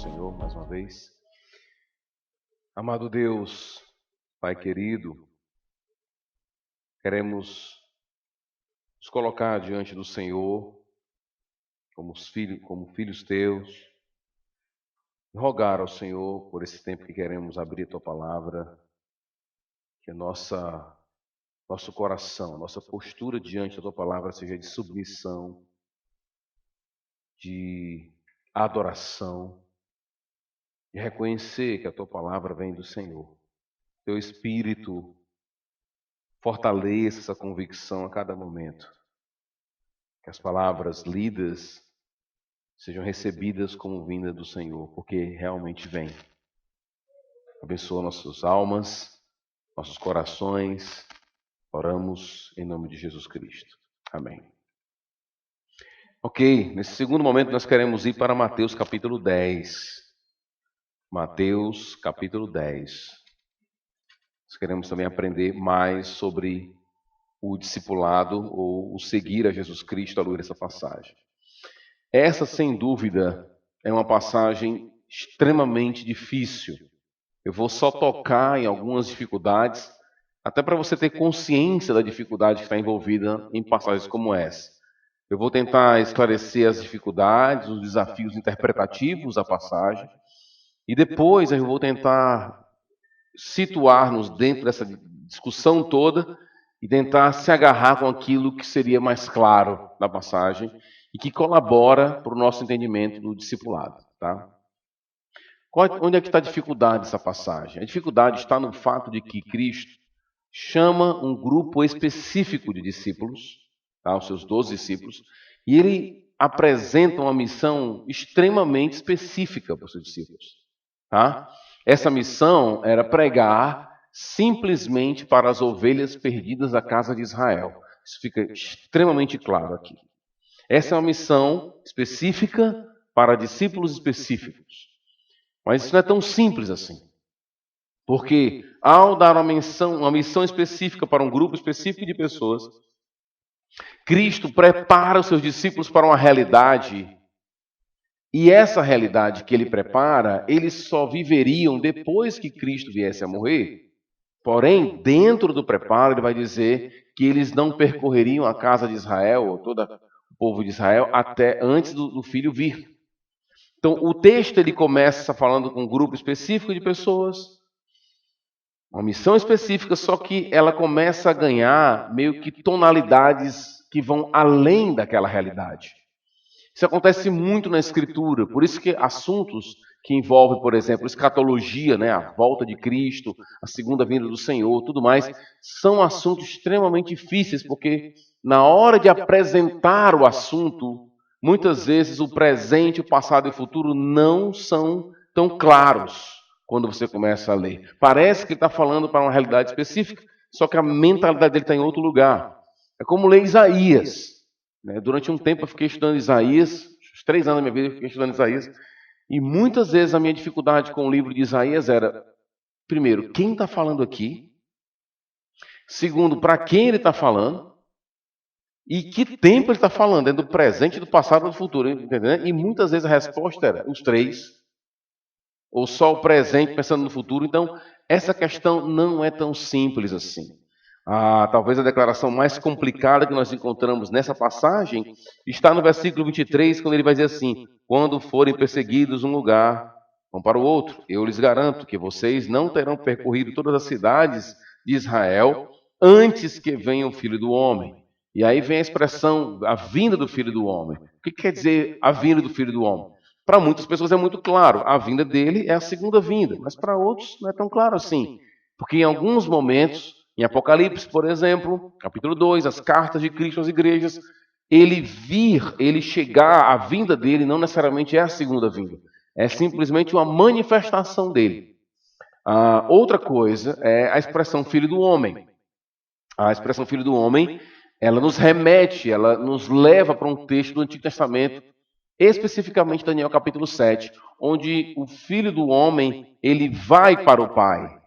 Senhor mais uma vez. Amado Deus, Pai querido, queremos nos colocar diante do Senhor como filhos teus, rogar ao Senhor por esse tempo que queremos abrir a tua palavra, que nosso coração, nossa postura diante da tua palavra seja de submissão, de adoração, de reconhecer que a tua palavra vem do Senhor. Teu Espírito fortaleça essa convicção a cada momento. Que as palavras lidas sejam recebidas como vinda do Senhor, porque realmente vem. Abençoa nossas almas, nossos corações. Oramos em nome de Jesus Cristo. Amém. Ok, nesse segundo momento nós queremos ir para Mateus capítulo 10. Mateus capítulo 10. Nós queremos também aprender mais sobre o discipulado ou o seguir a Jesus Cristo à luz dessa passagem. Essa, sem dúvida, é uma passagem extremamente difícil. Eu vou só tocar em algumas dificuldades, até para você ter consciência da dificuldade que está envolvida em passagens como essa. Eu vou tentar esclarecer as dificuldades, os desafios interpretativos da passagem, e depois eu vou tentar situar-nos dentro dessa discussão toda e tentar se agarrar com aquilo que seria mais claro na passagem e que colabora para o nosso entendimento do discipulado. Tá? Onde é que está a dificuldade dessa passagem? A dificuldade está no fato de que Cristo chama um grupo específico de discípulos, tá? Os seus 12 discípulos, e ele apresenta uma missão extremamente específica para os seus discípulos. Tá? Essa missão era pregar simplesmente para as ovelhas perdidas da casa de Israel. Isso fica extremamente claro aqui. Essa é uma missão específica para discípulos específicos. Mas isso não é tão simples assim. Porque ao dar uma missão específica para um grupo específico de pessoas, Cristo prepara os seus discípulos para uma realidade. E essa realidade que ele prepara, eles só viveriam depois que Cristo viesse a morrer. Porém, dentro do preparo, ele vai dizer que eles não percorreriam a casa de Israel, ou todo o povo de Israel, até antes do Filho vir. Então, o texto ele começa falando com um grupo específico de pessoas, uma missão específica, só que ela começa a ganhar meio que tonalidades que vão além daquela realidade. Isso acontece muito na Escritura, por isso que assuntos que envolvem, por exemplo, escatologia, né, a volta de Cristo, a segunda vinda do Senhor, tudo mais, são assuntos extremamente difíceis, porque na hora de apresentar o assunto, muitas vezes o presente, o passado e o futuro não são tão claros quando você começa a ler. Parece que ele está falando para uma realidade específica, só que a mentalidade dele está em outro lugar. É como ler Isaías. Durante um tempo eu fiquei estudando Isaías, uns 3 anos da minha vida eu fiquei estudando Isaías, e muitas vezes a minha dificuldade com o livro de Isaías era, primeiro, quem está falando aqui? Segundo, para quem ele está falando? E que tempo ele está falando? É do presente, do passado ou do futuro? Entendeu? E muitas vezes a resposta era os 3, ou só o presente pensando no futuro. Então, essa questão não é tão simples assim. Talvez a declaração mais complicada que nós encontramos nessa passagem está no versículo 23, quando ele vai dizer assim: quando forem perseguidos um lugar, vão para o outro. Eu lhes garanto que vocês não terão percorrido todas as cidades de Israel antes que venha o Filho do Homem. E aí vem a expressão, a vinda do Filho do Homem. O que quer dizer a vinda do Filho do Homem? Para muitas pessoas é muito claro, a vinda dele é a segunda vinda, mas para outros não é tão claro assim. Porque em alguns momentos, em Apocalipse, por exemplo, capítulo 2, as cartas de Cristo às igrejas, ele chegar, a vinda dele não necessariamente é a segunda vinda. É simplesmente uma manifestação dele. Outra coisa é a expressão Filho do Homem. A expressão Filho do Homem, ela nos remete, ela nos leva para um texto do Antigo Testamento, especificamente Daniel capítulo 7, onde o Filho do Homem, ele vai para o Pai,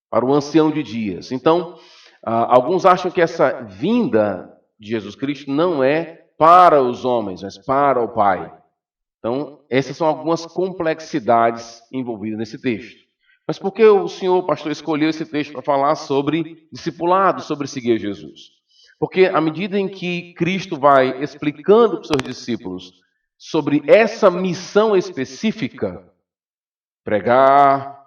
para o ancião de dias. Então, alguns acham que essa vinda de Jesus Cristo não é para os homens, mas para o Pai. Então, essas são algumas complexidades envolvidas nesse texto. Mas por que o senhor, pastor, escolheu esse texto para falar sobre discipulado, sobre seguir Jesus? Porque à medida em que Cristo vai explicando para os seus discípulos sobre essa missão específica, pregar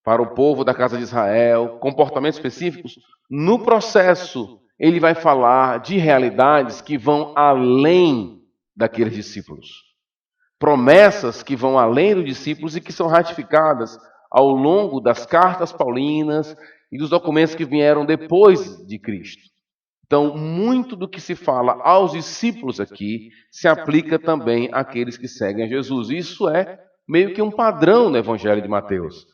para o povo da casa de Israel, comportamentos específicos, no processo ele vai falar de realidades que vão além daqueles discípulos. Promessas que vão além dos discípulos e que são ratificadas ao longo das cartas paulinas e dos documentos que vieram depois de Cristo. Então, muito do que se fala aos discípulos aqui se aplica também àqueles que seguem a Jesus. Isso é meio que um padrão no Evangelho de Mateus.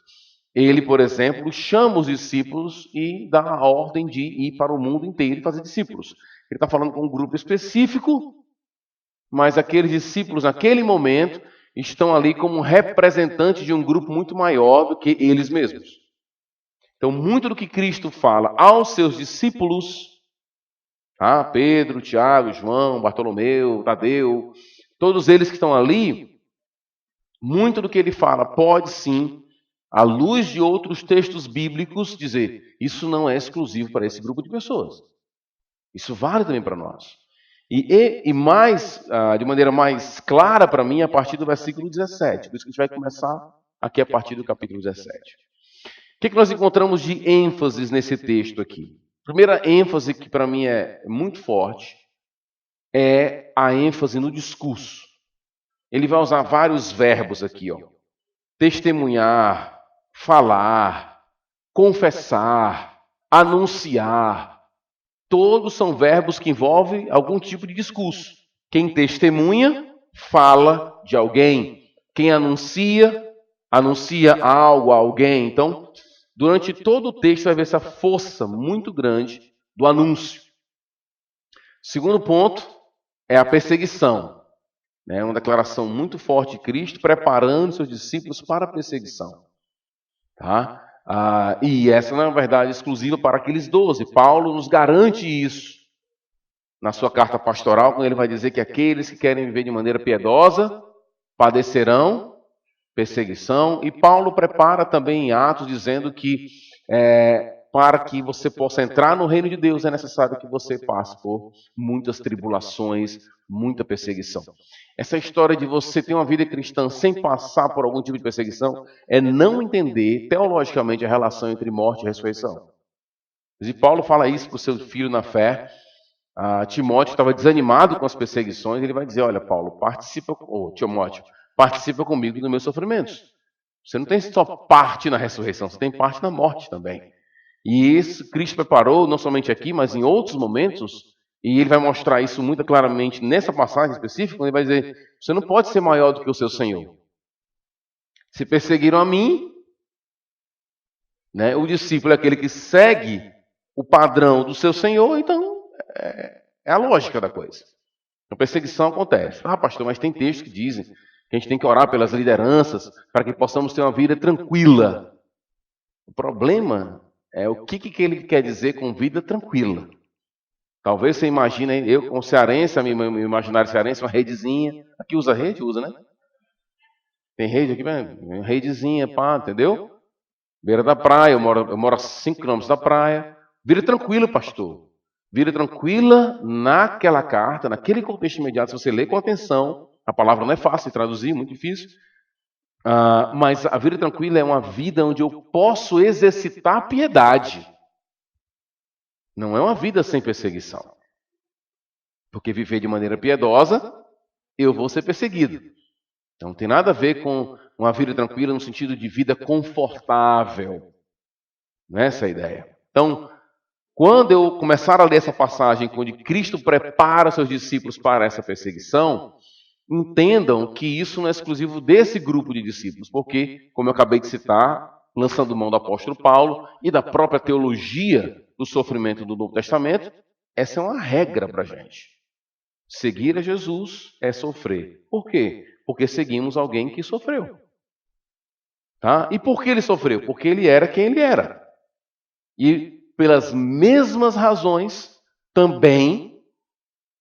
Ele, por exemplo, chama os discípulos e dá a ordem de ir para o mundo inteiro e fazer discípulos. Ele está falando com um grupo específico, mas aqueles discípulos, naquele momento, estão ali como representantes de um grupo muito maior do que eles mesmos. Então, muito do que Cristo fala aos seus discípulos, Pedro, Tiago, João, Bartolomeu, Tadeu, todos eles que estão ali, muito do que ele fala pode sim, à luz de outros textos bíblicos, dizer, isso não é exclusivo para esse grupo de pessoas. Isso vale também para nós. E mais, de maneira mais clara para mim, a partir do versículo 17. Por isso que a gente vai começar aqui a partir do capítulo 17. O que nós encontramos de ênfases nesse texto aqui? A primeira ênfase que para mim é muito forte é a ênfase no discurso. Ele vai usar vários verbos aqui, ó. Testemunhar, falar, confessar, anunciar. Todos são verbos que envolvem algum tipo de discurso. Quem testemunha, fala de alguém. Quem anuncia, anuncia algo a alguém. Então, durante todo o texto vai ver essa força muito grande do anúncio. Segundo ponto é a perseguição. É uma declaração muito forte de Cristo, preparando seus discípulos para a perseguição. Tá? E essa não é uma verdade exclusiva para aqueles 12. Paulo nos garante isso na sua carta pastoral, quando ele vai dizer que aqueles que querem viver de maneira piedosa padecerão perseguição. E Paulo prepara também em Atos, dizendo que para que você possa entrar no reino de Deus é necessário que você passe por muitas tribulações, muita perseguição. Essa história de você ter uma vida cristã sem passar por algum tipo de perseguição é não entender teologicamente a relação entre morte e ressurreição. E Paulo fala isso para o seu filho na fé. Timóteo estava desanimado com as perseguições. Ele vai dizer, olha Paulo, Timóteo, participa comigo dos meus sofrimentos. Você não tem só parte na ressurreição, você tem parte na morte também. E isso Cristo preparou, não somente aqui, mas em outros momentos. E ele vai mostrar isso muito claramente nessa passagem específica, quando ele vai dizer, você não pode ser maior do que o seu Senhor. Se perseguiram a mim, né, o discípulo é aquele que segue o padrão do seu Senhor, então é a lógica da coisa. A perseguição acontece. Pastor, mas tem textos que dizem que a gente tem que orar pelas lideranças para que possamos ter uma vida tranquila. O problema é o que ele quer dizer com vida tranquila. Talvez você imagine, eu com cearense, meu imaginário cearense, uma redezinha. Aqui usa rede? Usa, né? Tem rede aqui, uma redezinha, entendeu? Beira da praia, eu moro a 5 km da praia. Vida tranquila, pastor. Vida tranquila naquela carta, naquele contexto imediato, se você ler com atenção, a palavra não é fácil de traduzir, muito difícil. Mas a vida tranquila é uma vida onde eu posso exercitar a piedade. Não é uma vida sem perseguição. Porque viver de maneira piedosa, eu vou ser perseguido. Então não tem nada a ver com uma vida tranquila no sentido de vida confortável. Não é essa a ideia. Então, quando eu começar a ler essa passagem, onde Cristo prepara seus discípulos para essa perseguição, entendam que isso não é exclusivo desse grupo de discípulos, porque, como eu acabei de citar, lançando mão do apóstolo Paulo e da própria teologia do sofrimento do Novo Testamento, essa é uma regra para a gente. Seguir a Jesus é sofrer. Por quê? Porque seguimos alguém que sofreu. Tá? E por que ele sofreu? Porque ele era quem ele era. E pelas mesmas razões, também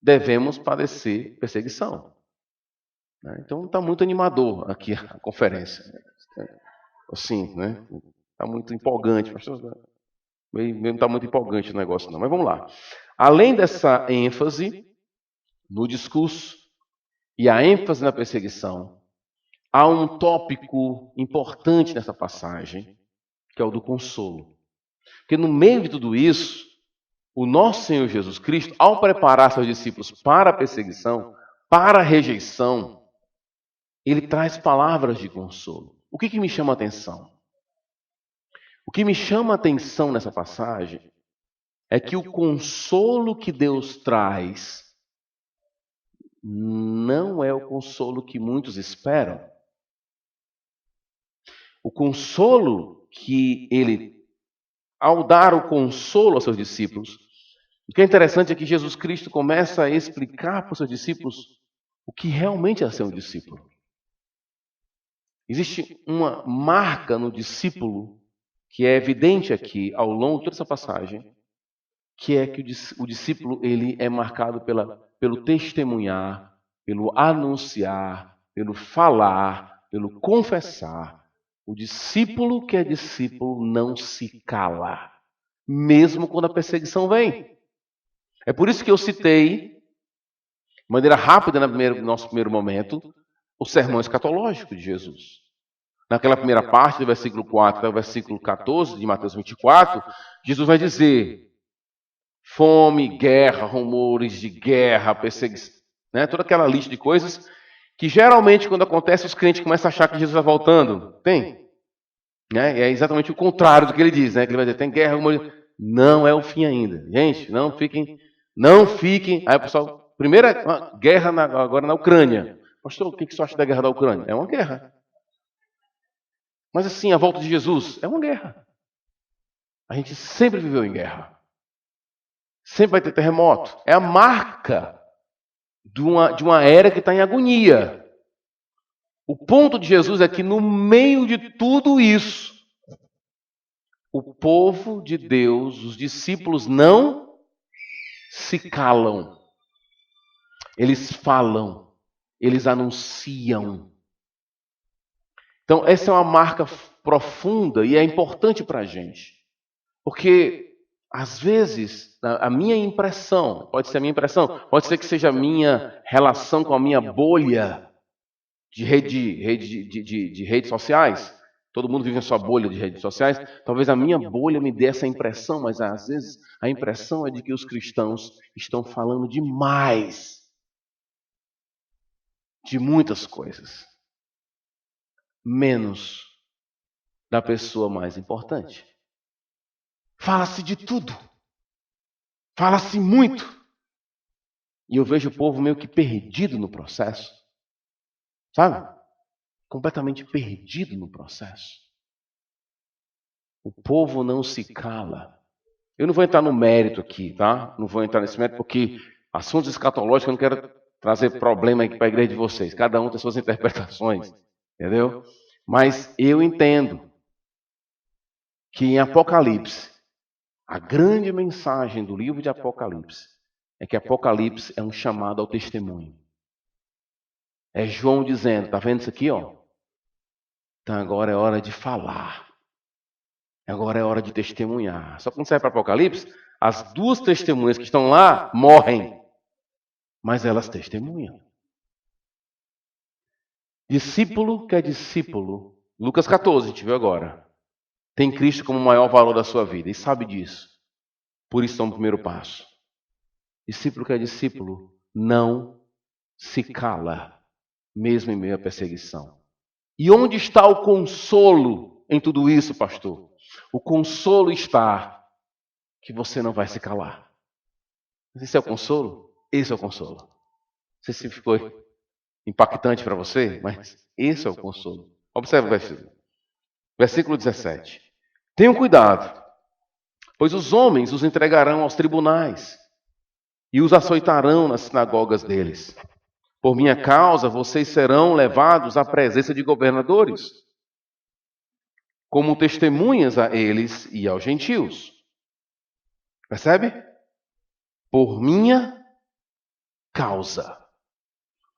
devemos padecer perseguição. né? Então está muito animador aqui a conferência. Assim, né? Está muito empolgante, pastor. Não está muito empolgante o negócio, não. Mas vamos lá. Além dessa ênfase no discurso e a ênfase na perseguição, há um tópico importante nessa passagem, que é o do consolo. Porque no meio de tudo isso, o nosso Senhor Jesus Cristo, ao preparar seus discípulos para a perseguição, para a rejeição, ele traz palavras de consolo. O que me chama a atenção? O que me chama a atenção nessa passagem é que o consolo que Deus traz não é o consolo que muitos esperam. O consolo que ele, ao dar o consolo aos seus discípulos, o que é interessante é que Jesus Cristo começa a explicar para os seus discípulos o que realmente é ser um discípulo. Existe uma marca no discípulo que é evidente aqui ao longo de toda essa passagem, que é que o discípulo ele é marcado pelo testemunhar, pelo anunciar, pelo falar, pelo confessar. O discípulo que é discípulo não se cala, mesmo quando a perseguição vem. É por isso que eu citei, de maneira rápida no nosso primeiro momento, o sermão escatológico de Jesus. Naquela primeira parte, do versículo 4 até o versículo 14 de Mateus 24, Jesus vai dizer: fome, guerra, rumores de guerra, perseguição, né? Toda aquela lista de coisas que geralmente quando acontece os crentes começam a achar que Jesus está voltando. Tem. Né? É exatamente o contrário do que ele diz, né? Que ele vai dizer, tem guerra, rumores. Não é o fim ainda. Gente, não fiquem. Aí o pessoal, primeira guerra agora na Ucrânia. Pastor, o que você acha da guerra da Ucrânia? É uma guerra. Mas assim, a volta de Jesus é uma guerra. A gente sempre viveu em guerra. Sempre vai ter terremoto. É a marca de uma era que está em agonia. O ponto de Jesus é que no meio de tudo isso, o povo de Deus, os discípulos não se calam. Eles falam, eles anunciam. Então, essa é uma marca profunda e é importante para a gente. Porque, às vezes, a minha impressão, pode ser a minha impressão, pode ser que seja a minha relação com a minha bolha de redes sociais. Todo mundo vive a sua bolha de redes sociais. Talvez a minha bolha me dê essa impressão, mas às vezes a impressão é de que os cristãos estão falando demais de muitas coisas, menos da pessoa mais importante. Fala-se de tudo. Fala-se muito. E eu vejo o povo meio que perdido no processo. Sabe? Completamente perdido no processo. O povo não se cala. Eu não vou entrar no mérito aqui, tá? Não vou entrar nesse mérito porque assuntos escatológicos eu não quero trazer problema aqui para a igreja de vocês. Cada um tem suas interpretações. Entendeu? Mas eu entendo que em Apocalipse, a grande mensagem do livro de Apocalipse é que Apocalipse é um chamado ao testemunho. É João dizendo, tá vendo isso aqui, ó? Então agora é hora de falar. Agora é hora de testemunhar. Só que quando sai para Apocalipse, as duas testemunhas que estão lá morrem. Mas elas testemunham. Discípulo que é discípulo, Lucas 14, a gente viu agora, tem Cristo como o maior valor da sua vida e sabe disso. Por isso, é o primeiro passo. Discípulo que é discípulo não se cala, mesmo em meio à perseguição. E onde está o consolo em tudo isso, pastor? O consolo está que você não vai se calar. Esse é o consolo? Esse é o consolo. Não sei se ficou impactante para você, mas esse é o consolo. Observe o versículo. Versículo 17. Tenham cuidado, pois os homens os entregarão aos tribunais e os açoitarão nas sinagogas deles. Por minha causa, vocês serão levados à presença de governadores, como testemunhas a eles e aos gentios. Percebe? Por minha causa.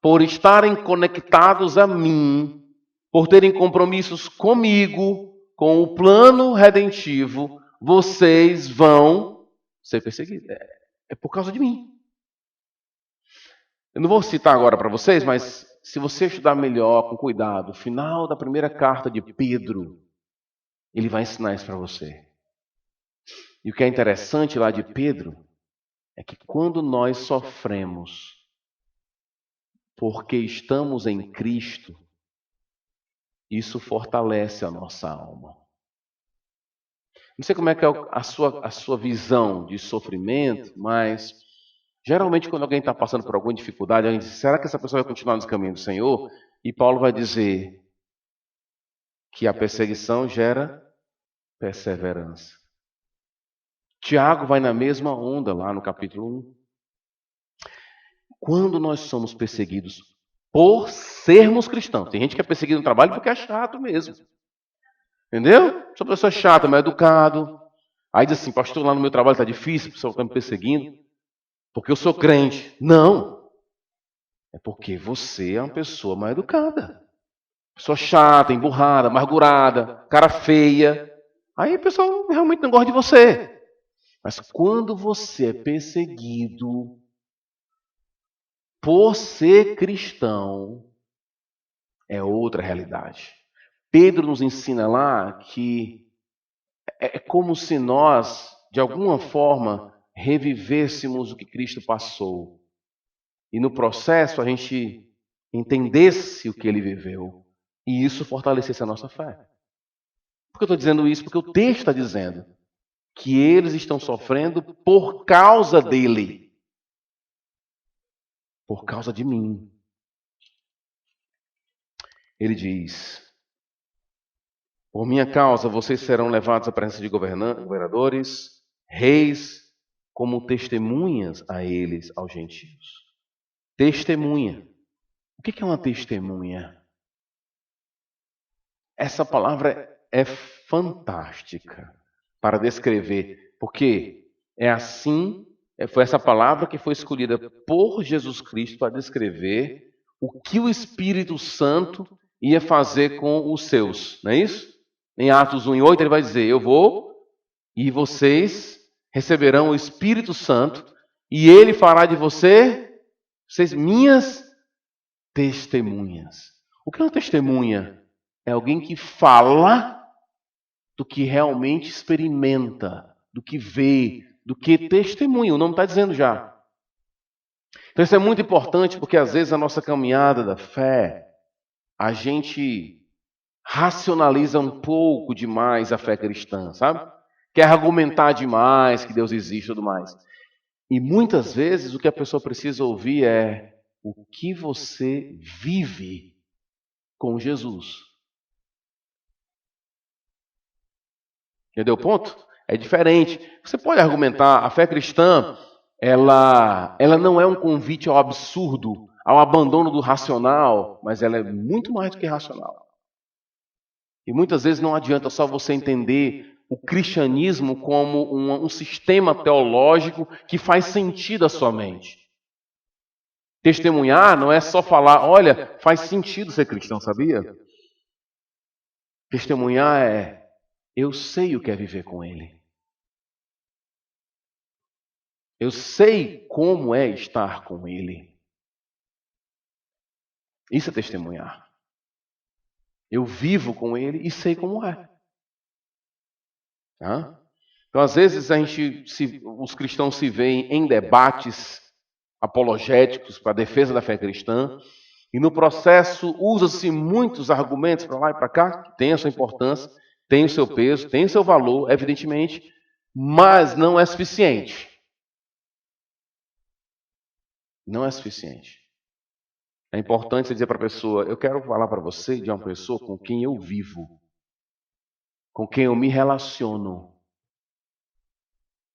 por estarem conectados a mim, por terem compromissos comigo, com o plano redentivo, vocês vão ser perseguidos. É por causa de mim. Eu não vou citar agora para vocês, mas se você estudar melhor, com cuidado, o final da primeira carta de Pedro, ele vai ensinar isso para você. E o que é interessante lá de Pedro é que quando nós sofremos porque estamos em Cristo, isso fortalece a nossa alma. Não sei como é que é a sua visão de sofrimento, mas geralmente quando alguém está passando por alguma dificuldade, a gente diz, será que essa pessoa vai continuar nos caminhos do Senhor? E Paulo vai dizer que a perseguição gera perseverança. Tiago vai na mesma onda lá no capítulo 1. Quando nós somos perseguidos por sermos cristãos, tem gente que é perseguido no trabalho porque é chato mesmo. Entendeu? Sou pessoa chata, mal educado. Aí diz assim, pastor, lá no meu trabalho está difícil, o pessoal está me perseguindo, porque eu sou crente. Não. É porque você é uma pessoa mal educada. Pessoa chata, emburrada, amargurada, cara feia. Aí o pessoal realmente não gosta de você. Mas quando você é perseguido por ser cristão, é outra realidade. Pedro nos ensina lá que é como se nós, de alguma forma, revivêssemos o que Cristo passou. E no processo a gente entendesse o que ele viveu. E isso fortalecesse a nossa fé. Por que eu estou dizendo isso? Porque o texto está dizendo que eles estão sofrendo por causa dele. Por causa de mim. Ele diz, por minha causa vocês serão levados à presença de governadores, reis, como testemunhas a eles, aos gentios. Testemunha. O que é uma testemunha? Essa palavra é fantástica para descrever, porque é assim, foi essa palavra que foi escolhida por Jesus Cristo para descrever o que o Espírito Santo ia fazer com os seus, não é isso? Em Atos 1:8 ele vai dizer, eu vou e vocês receberão o Espírito Santo e ele fará de vocês minhas testemunhas. O que é uma testemunha? É alguém que fala do que realmente experimenta, do que vê, do que testemunha. O nome está dizendo já. Então isso é muito importante porque às vezes a nossa caminhada da fé, a gente racionaliza um pouco demais a fé cristã, sabe? Quer argumentar demais que Deus existe e tudo mais. E muitas vezes o que a pessoa precisa ouvir é o que você vive com Jesus. Entendeu o ponto? É diferente. Você pode argumentar, a fé cristã, ela não é um convite ao absurdo, ao abandono do racional, mas ela é muito mais do que racional. E muitas vezes não adianta só você entender o cristianismo como um sistema teológico que faz sentido à sua mente. Testemunhar não é só falar, olha, faz sentido ser cristão, sabia? Testemunhar é, eu sei o que é viver com Ele. Eu sei como é estar com Ele. Isso é testemunhar. Eu vivo com Ele e sei como é. Tá? Então, às vezes, os cristãos se veem em debates apologéticos para a defesa da fé cristã, e no processo usa-se muitos argumentos para lá e para cá, que tem a sua importância, tem o seu peso, tem o seu valor, evidentemente, mas não é suficiente. Não é suficiente. É importante você dizer para a pessoa, eu quero falar para você de uma pessoa com quem eu vivo, com quem eu me relaciono.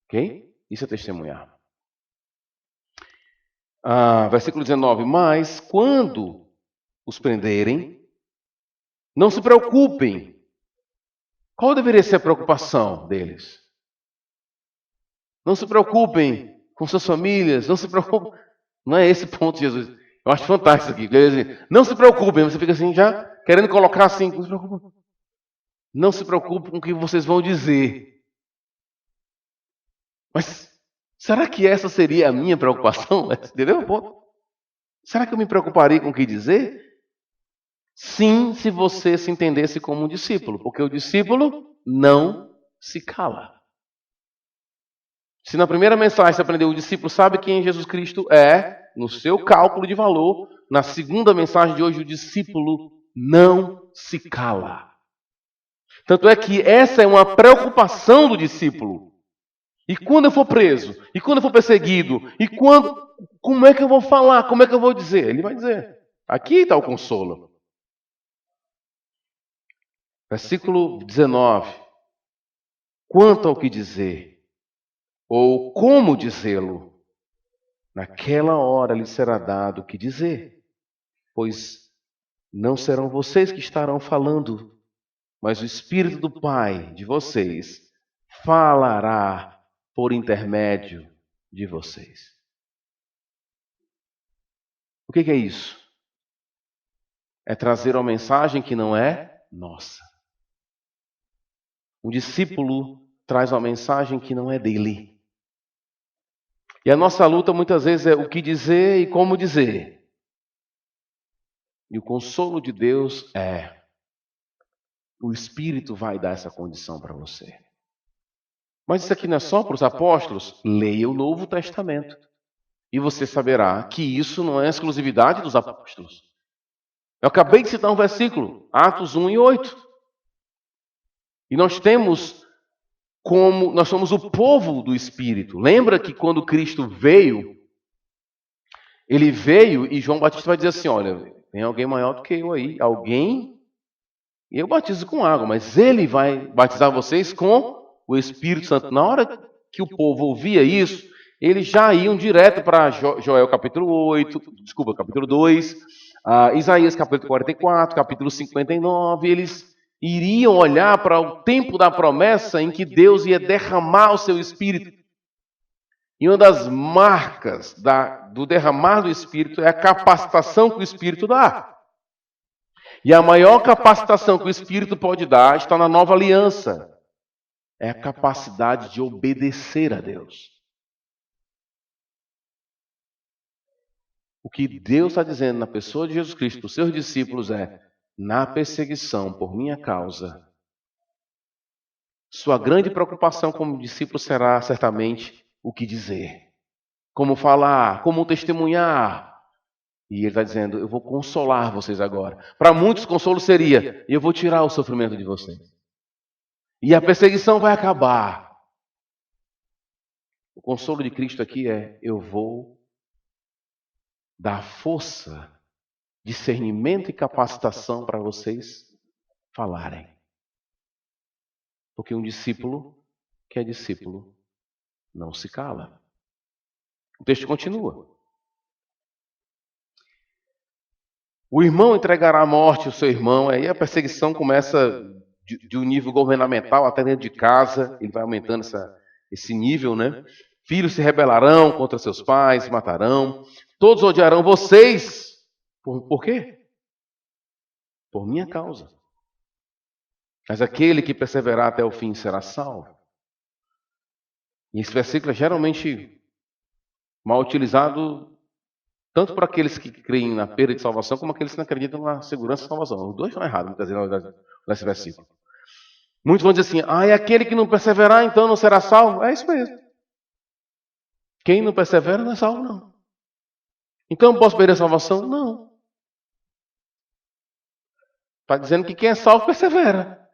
Ok? Isso é testemunhar. Versículo 19. Mas quando os prenderem, não se preocupem. Qual deveria ser a preocupação deles? Não se preocupem com suas famílias, não se preocupem. Não é esse ponto, Jesus. Eu acho fantástico isso aqui. Dizer, não se preocupem, você fica assim já querendo colocar assim, não se preocupe. Não se preocupe com o que vocês vão dizer. Mas será que essa seria a minha preocupação? Entendeu? Será que eu me preocuparia com o que dizer? Sim, se você se entendesse como um discípulo, porque o discípulo não se cala. Se na primeira mensagem você aprendeu, o discípulo sabe quem Jesus Cristo é, no seu cálculo de valor, na segunda mensagem de hoje, o discípulo não se cala. Tanto é que essa é uma preocupação do discípulo. E quando eu for preso? E quando eu for perseguido? Como é que eu vou falar? Como é que eu vou dizer? Ele vai dizer. Aqui está o consolo. Versículo 19. Quanto ao que dizer, ou como dizê-lo, naquela hora lhe será dado o que dizer, pois não serão vocês que estarão falando, mas o Espírito do Pai de vocês falará por intermédio de vocês. O que é isso? É trazer uma mensagem que não é nossa. Um discípulo traz uma mensagem que não é dele. E a nossa luta muitas vezes é o que dizer e como dizer. E o consolo de Deus é: o Espírito vai dar essa condição para você. Mas isso aqui não é só para os apóstolos? Leia o Novo Testamento. E você saberá que isso não é exclusividade dos apóstolos. Eu acabei de citar um versículo, Atos 1 e 8. E nós somos o povo do Espírito. Lembra que quando Cristo veio, ele veio e João Batista vai dizer assim, olha, tem alguém maior do que eu aí, e eu batizo com água, mas ele vai batizar vocês com o Espírito Santo. Na hora que o povo ouvia isso, eles já iam direto para Joel capítulo 2, Isaías capítulo 44, capítulo 59, eles iriam olhar para o tempo da promessa em que Deus ia derramar o seu Espírito. E uma das marcas do derramar do Espírito é a capacitação que o Espírito dá. E a maior capacitação que o Espírito pode dar está na nova aliança. É a capacidade de obedecer a Deus. O que Deus está dizendo na pessoa de Jesus Cristo para os seus discípulos é: na perseguição por minha causa, sua grande preocupação como discípulo será certamente o que dizer, como falar, como testemunhar. E ele está dizendo: eu vou consolar vocês agora. Para muitos, consolo seria: eu vou tirar o sofrimento de vocês. E a perseguição vai acabar. O consolo de Cristo aqui é: eu vou dar força, discernimento e capacitação para vocês falarem. Porque um discípulo que é discípulo não se cala. O texto continua. O irmão entregará à morte o seu irmão, aí a perseguição começa de um nível governamental até dentro de casa, ele vai aumentando esse nível, né? Filhos se rebelarão contra seus pais, matarão, todos odiarão vocês. Por quê? Por minha causa. Mas aquele que perseverar até o fim será salvo. E esse versículo é geralmente mal utilizado tanto por aqueles que creem na perda de salvação, como aqueles que não acreditam na segurança de salvação. Os dois estão errados, muitas vezes, nesse versículo. Muitos vão dizer assim: é aquele que não perseverar, então não será salvo. É isso mesmo. Quem não persevera não é salvo, não. Então posso perder a salvação? Não. Está dizendo que quem é salvo persevera.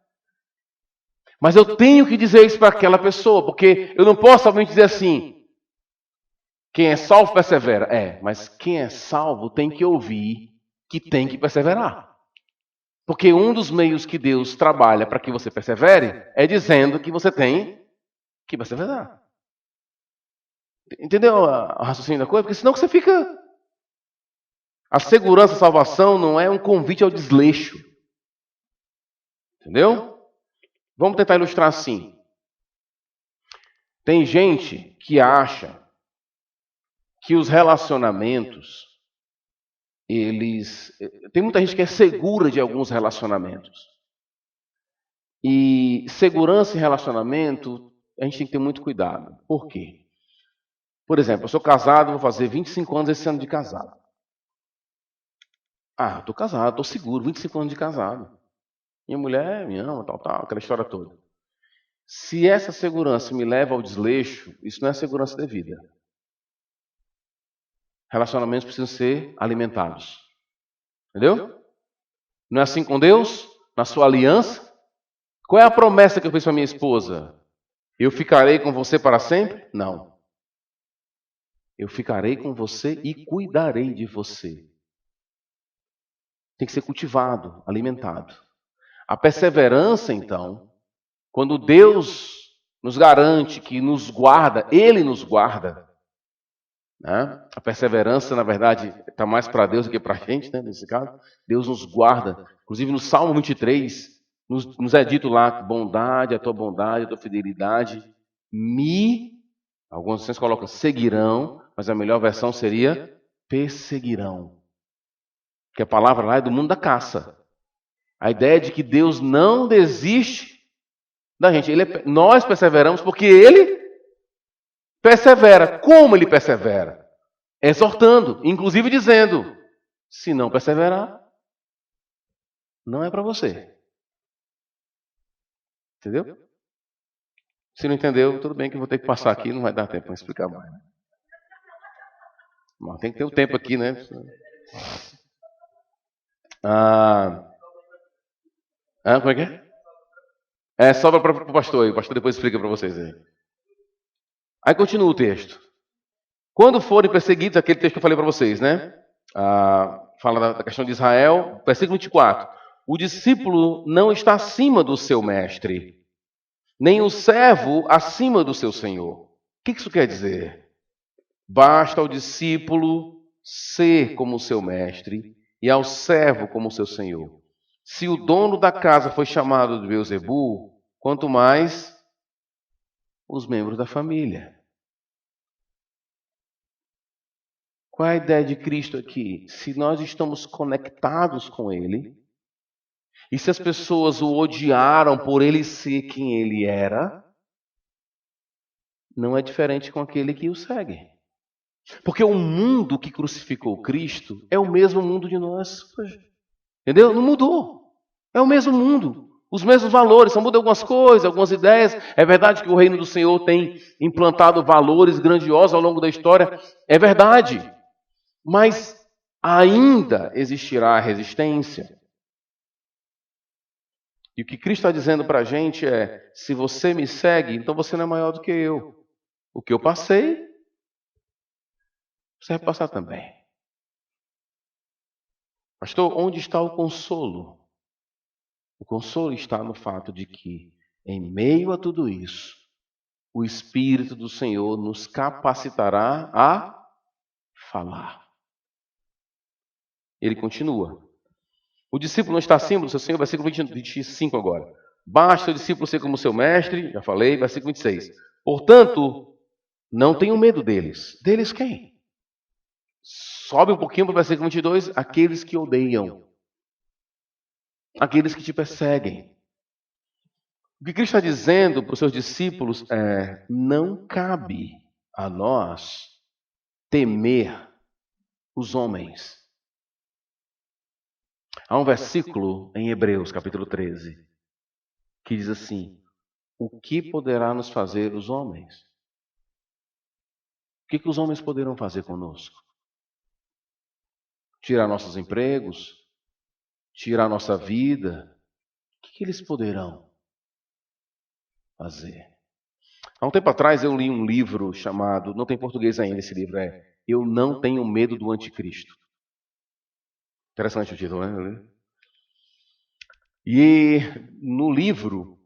Mas eu tenho que dizer isso para aquela pessoa, porque eu não posso somente dizer assim: quem é salvo persevera. Mas quem é salvo tem que ouvir que tem que perseverar. Porque um dos meios que Deus trabalha para que você persevere é dizendo que você tem que perseverar. Entendeu o raciocínio da coisa? Porque senão você fica... A segurança, a salvação não é um convite ao desleixo. Entendeu? Vamos tentar ilustrar assim. Tem gente que acha que os relacionamentos tem muita gente que é segura de alguns relacionamentos. E segurança em relacionamento, a gente tem que ter muito cuidado. Por quê? Por exemplo, eu sou casado, vou fazer 25 anos esse ano de casado. Ah, estou casado, estou seguro, 25 anos de casado. Minha mulher me ama, tal, aquela história toda. Se essa segurança me leva ao desleixo, isso não é segurança devida. Relacionamentos precisam ser alimentados. Entendeu? Não é assim com Deus? Na sua aliança? Qual é a promessa que eu fiz para minha esposa? Eu ficarei com você para sempre? Não. Eu ficarei com você e cuidarei de você. Tem que ser cultivado, alimentado. A perseverança, então, quando Deus nos garante que nos guarda, Ele nos guarda. Né? A perseverança, na verdade, está mais para Deus do que para a gente, né? Nesse caso. Deus nos guarda. Inclusive no Salmo 23, nos é dito lá que bondade, a tua fidelidade, algumas versões colocam seguirão, mas a melhor versão seria perseguirão. Porque a palavra lá é do mundo da caça. A ideia de que Deus não desiste da gente. Nós perseveramos porque Ele persevera. Como Ele persevera? Exortando, inclusive dizendo, se não perseverar, não é para você. Entendeu? Se não entendeu, tudo bem que eu vou ter que passar aqui, não vai dar tempo para explicar mais. Mas tem que ter o tempo aqui, né? Como é que é? É, sobra para o pastor aí. O pastor depois explica para vocês aí. Aí continua o texto. Quando forem perseguidos, aquele texto que eu falei para vocês, né? Fala da questão de Israel. Versículo 24. O discípulo não está acima do seu mestre, nem o servo acima do seu senhor. O que isso quer dizer? Basta ao discípulo ser como o seu mestre e ao servo como o seu senhor. Se o dono da casa foi chamado de Beelzebu, quanto mais os membros da família. Qual é a ideia de Cristo aqui? Se nós estamos conectados com Ele, e se as pessoas o odiaram por Ele ser quem Ele era, não é diferente com aquele que o segue. Porque o mundo que crucificou Cristo é o mesmo mundo de nós hoje. Entendeu? Não mudou. É o mesmo mundo. Os mesmos valores, só mudam algumas coisas, algumas ideias. É verdade que o reino do Senhor tem implantado valores grandiosos ao longo da história. É verdade. Mas ainda existirá resistência. E o que Cristo está dizendo para a gente é, se você me segue, então você não é maior do que eu. O que eu passei, você vai passar também. Pastor, onde está o consolo? O consolo está no fato de que, em meio a tudo isso, o Espírito do Senhor nos capacitará a falar. Ele continua. O discípulo não está acima do seu Senhor, versículo 25 agora. Basta o discípulo ser como seu mestre, já falei, versículo 26. Portanto, não tenham medo deles. Deles quem? Sobe um pouquinho para o versículo 22. Aqueles que odeiam. Aqueles que te perseguem. O que Cristo está dizendo para os seus discípulos é: não cabe a nós temer os homens. Há um versículo em Hebreus, capítulo 13, que diz assim: o que poderá nos fazer os homens? O que os homens poderão fazer conosco? Tirar nossos empregos? Tirar nossa vida? O que eles poderão fazer? Há um tempo atrás eu li um livro chamado, não tem português ainda esse livro, Eu Não Tenho Medo do Anticristo. Interessante o título, né? E no livro,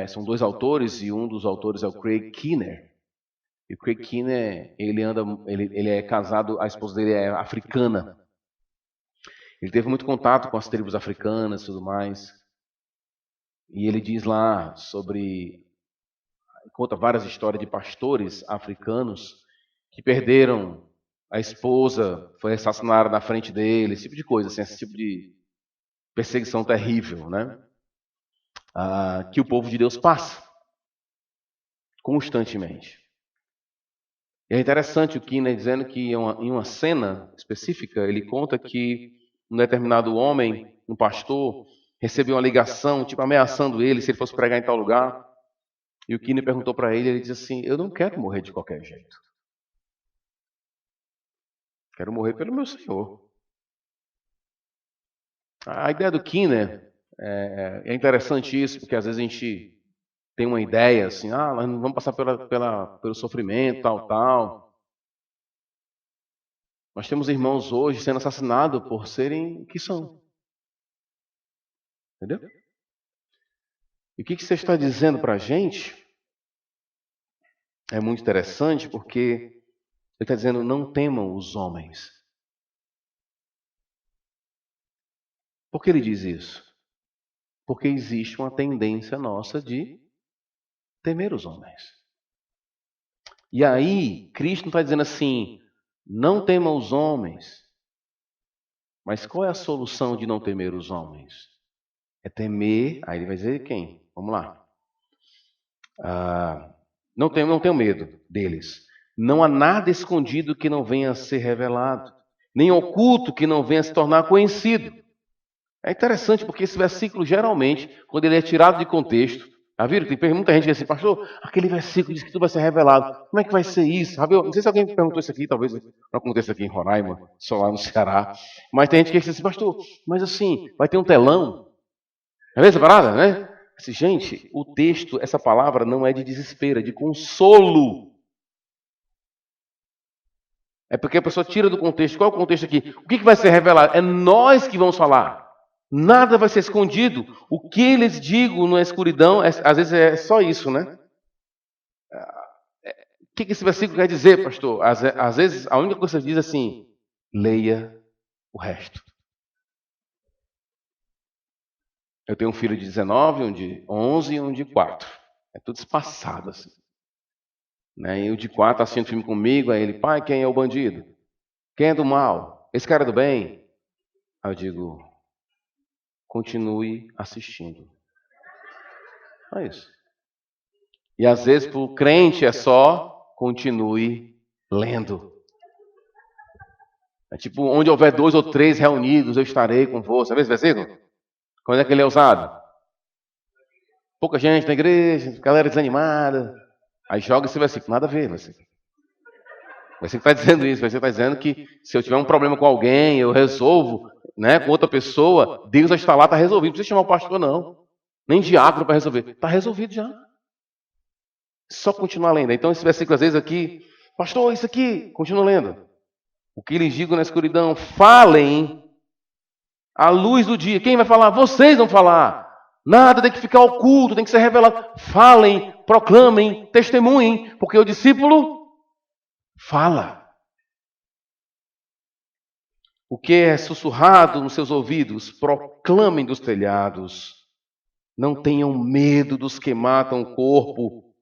são dois autores, e um dos autores é o Craig Keener. E o Craig Keener, ele é casado, a esposa dele é africana. Ele teve muito contato com as tribos africanas e tudo mais. E ele diz lá conta várias histórias de pastores africanos que perderam a esposa foi assassinada na frente dele, esse tipo de coisa, assim, esse tipo de perseguição terrível, né? Que o povo de Deus passa constantemente. E é interessante o Kinner dizendo que em uma cena específica, ele conta que um determinado homem, um pastor, recebeu uma ligação, tipo, ameaçando ele se ele fosse pregar em tal lugar. E o Kinner perguntou para ele, ele disse assim, eu não quero morrer de qualquer jeito. Quero morrer pelo meu Senhor. A ideia do Kinner é interessante isso, porque às vezes a gente tem uma ideia assim, nós não vamos passar pelo sofrimento, tal. Nós temos irmãos hoje sendo assassinados por serem o que são. Entendeu? E o que você está dizendo para a gente é muito interessante, porque ele está dizendo, não temam os homens. Por que ele diz isso? Porque existe uma tendência nossa de temer os homens. E aí, Cristo não está dizendo assim, não temam os homens. Mas qual é a solução de não temer os homens? É temer, aí ele vai dizer quem? Vamos lá. Não tenho medo deles. Não há nada escondido que não venha a ser revelado, nem oculto que não venha a se tornar conhecido. É interessante porque esse versículo, geralmente, quando ele é tirado de contexto, viram? Tem muita gente que diz assim, pastor, aquele versículo diz que tudo vai ser revelado. Como é que vai ser isso? Não sei se alguém perguntou isso aqui, talvez não aconteça aqui em Roraima, só lá no Ceará. Mas tem gente que diz assim, pastor, mas assim, vai ter um telão. É a mesma parada, né? Gente, o texto, essa palavra não é de desespero, é de consolo. É porque a pessoa tira do contexto. Qual é o contexto aqui? O que vai ser revelado? É nós que vamos falar. Nada vai ser escondido. O que eles digam na escuridão, às vezes é só isso, né? O que esse versículo quer dizer, pastor? Às vezes a única coisa que diz assim, leia o resto. Eu tenho um filho de 19, um de 11 e um de 4. É tudo espaçado assim. Né? E o de 4 está assistindo filme comigo, aí ele, pai, quem é o bandido? Quem é do mal? Esse cara é do bem? Aí eu digo, continue assistindo. É isso. E às vezes para o crente é só continue lendo. É tipo, onde houver 2 ou 3 reunidos, eu estarei convosco. Sabe esse versículo? Quando é que ele é usado? Pouca gente na igreja, galera desanimada. Aí joga esse versículo, nada a ver, versículo. O versículo está dizendo isso, o versículo está dizendo que se eu tiver um problema com alguém, eu resolvo, né, com outra pessoa, Deus vai estar lá, está resolvido. Não precisa chamar o pastor, não. Nem diácono para resolver. Está resolvido já. Só continuar lendo. Então esse versículo às vezes aqui, pastor, isso aqui, continua lendo. O que lhes digo na escuridão, falem à luz do dia. Quem vai falar? Vocês vão falar. Nada tem que ficar oculto, tem que ser revelado. Falem, proclamem, testemunhem, porque o discípulo fala. O que é sussurrado nos seus ouvidos, proclamem dos telhados. Não tenham medo dos que matam o corpo,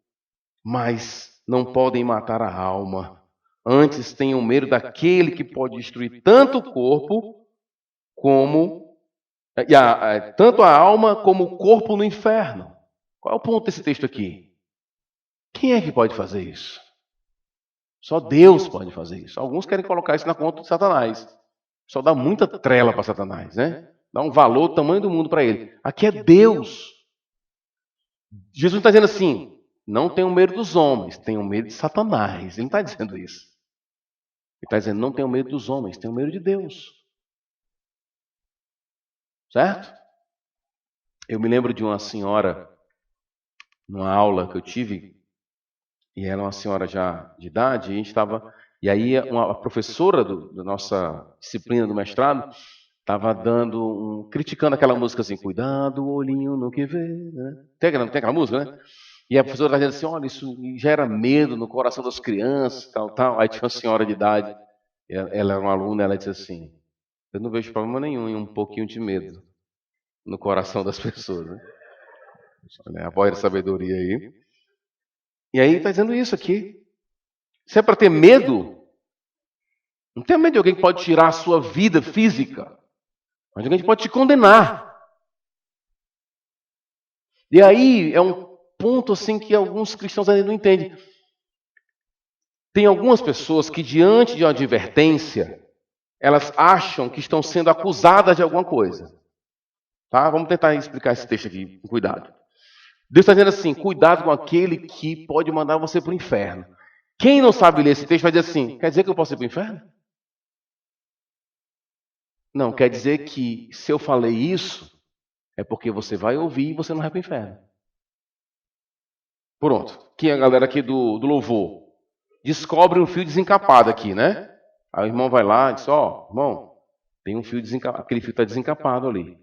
mas não podem matar a alma. Antes tenham medo daquele que pode destruir tanto o corpo como tanto a alma como o corpo no inferno. Qual é o ponto desse texto aqui? Quem é que pode fazer isso? Só Deus pode fazer isso. Alguns querem colocar isso na conta de Satanás. Só dá muita trela para Satanás, né? Dá um valor do tamanho do mundo para ele. Aqui é Deus. Jesus está dizendo assim, não tenham medo dos homens, tenham medo de Satanás. Ele não está dizendo isso. Ele está dizendo, não tenham medo dos homens, tenham medo de Deus. Certo? Eu me lembro de uma senhora, numa aula que eu tive, e ela é uma senhora já de idade, e a gente estava... E aí a professora da nossa disciplina do mestrado estava criticando aquela música assim, cuidado, olhinho no que vê, né? Tem aquela música, né? E a professora estava dizendo assim, olha, isso gera medo no coração das crianças, tal. Aí tinha uma senhora de idade, ela era uma aluna, ela disse assim, eu não vejo problema nenhum em um pouquinho de medo no coração das pessoas, né? A voz da sabedoria aí. E aí está dizendo isso aqui. Se é para ter medo, Não tenha medo de alguém que pode tirar a sua vida física. Mas alguém que pode te condenar. E aí é um ponto assim que alguns cristãos ainda não entendem. Tem algumas pessoas que diante de uma advertência, elas acham que estão sendo acusadas de alguma coisa. Tá? Vamos tentar explicar esse texto aqui com cuidado. Deus está dizendo assim, cuidado com aquele que pode mandar você para o inferno. Quem não sabe ler esse texto vai dizer assim, quer dizer que eu posso ir para o inferno? Não, quer dizer que se eu falei isso, é porque você vai ouvir e você não vai para o inferno. Pronto. Quem é a galera aqui do louvor? Descobre um fio desencapado aqui, né? Aí o irmão vai lá e diz, irmão, tem um fio desencapado, aquele fio está desencapado ali.